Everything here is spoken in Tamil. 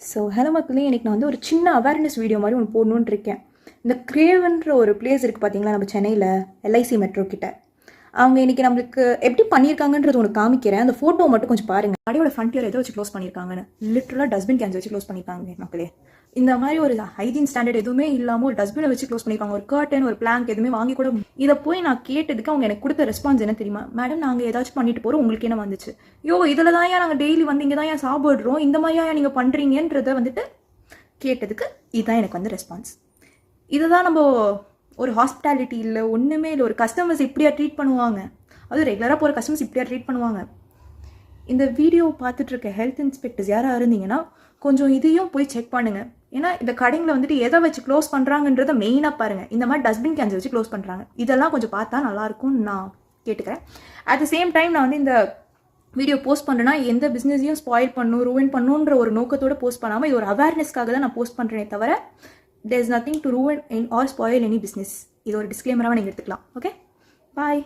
ஸோ ஹலோ மக்களே, இன்றைக்கி நான் வந்து ஒரு சின்ன அவேர்னஸ் வீடியோ மாதிரி ஒன்று போடணுன்னு இருக்கேன். இந்த கிரேவன்ற ஒரு பிளேஸ் இருக்குது பார்த்தீங்களா, நம்ம சென்னையில் எல்ஐசி மெட்ரோ கிட்ட. அவங்க இன்றைக்கி நம்மளுக்கு எப்படி பண்ணியிருக்காங்கன்றது ஒன்று காமிக்கிறேன். அந்த ஃபோட்டோ மட்டும் கொஞ்சம் பாருங்கள். கடையோட ஃப்ரண்ட் இயர் எதை வச்சு க்ளோஸ் பண்ணியிருக்காங்கன்னு லிட்டரலாக டஸ்ட்பின் கேன்ஸ் வச்சு க்ளோஸ் பண்ணியிருக்காங்க மக்களே. இந்த மாதிரி ஒரு ஹைஜீன் ஸ்டாண்டர்ட் எதுவுமே இல்லாமல் ஒரு டஸ்ட்பினை வச்சு க்ளோஸ் பண்ணியிருக்காங்க. ஒரு கர்டன், ஒரு பிளாங்க் எதுவுமே வாங்கி கூட. இதை போய் நான் கேட்டதுக்கு அவங்க எனக்கு கொடுத்த ரெஸ்பான்ஸ் என்ன தெரியுமா? மேடம், நாங்கள் ஏதாச்சும் பண்ணிட்டு போகிறோம், உங்களுக்கு என்ன வந்துச்சு? இதில் தான் ஏன் நாங்கள் டெய்லி வந்து இங்கே தான் ஏன் சாப்பிட்றோம், இந்த மாதிரியா நீங்கள் பண்ணுறீங்கன்றதை வந்துட்டு கேட்டதுக்கு இதுதான் எனக்கு வந்து ரெஸ்பான்ஸ். இதுதான் நம்ம ஒரு ஹாஸ்பிட்டாலிட்டி இல்லை, ஒன்றுமே இல்லை. ஒரு கஸ்டமர்ஸ் இப்படியா ட்ரீட் பண்ணுவாங்க? அதுவும் ரெகுலராக போகிற கஸ்டமர்ஸ் இப்படியா ட்ரீட் பண்ணுவாங்க? இந்த வீடியோ பார்த்துட்ருக்க ஹெல்த் இன்ஸ்பெக்டர்ஸ் யாராக இருந்தீங்கன்னா கொஞ்சம் இதையும் போய் செக் பண்ணுங்கள். ஏன்னா இந்த கடைங்களை வந்துட்டு எதை வச்சு க்ளோஸ் பண்ணுறாங்கன்றத மெயினாக பாருங்கள். இந்த மாதிரி டஸ்ட்பின் கேன்ஸ் வச்சு க்ளோஸ் பண்ணுறாங்க. இதெல்லாம் கொஞ்சம் பார்த்தா நல்லாயிருக்கும்னு நான் கேட்டுக்கிறேன். அட் த சேம் டைம் நான் வந்து இந்த வீடியோ போஸ்ட் பண்ணுறேன்னா எந்த பிஸ்னஸையும் ஸ்பாயில் பண்ணணும், ரூயின் பண்ணணுன்ற ஒரு நோக்கத்தோடு போஸ்ட் பண்ணாமல் இது ஒரு அவேர்னஸ்க்காக தான் நான் போஸ்ட் பண்ணுறேனே தவிர there is nothing to ruin or spoil any business. இது ஒரு டிஸ்க்ளைமராக நீங்கள் எடுத்துக்கலாம். ஓகே, பாய்.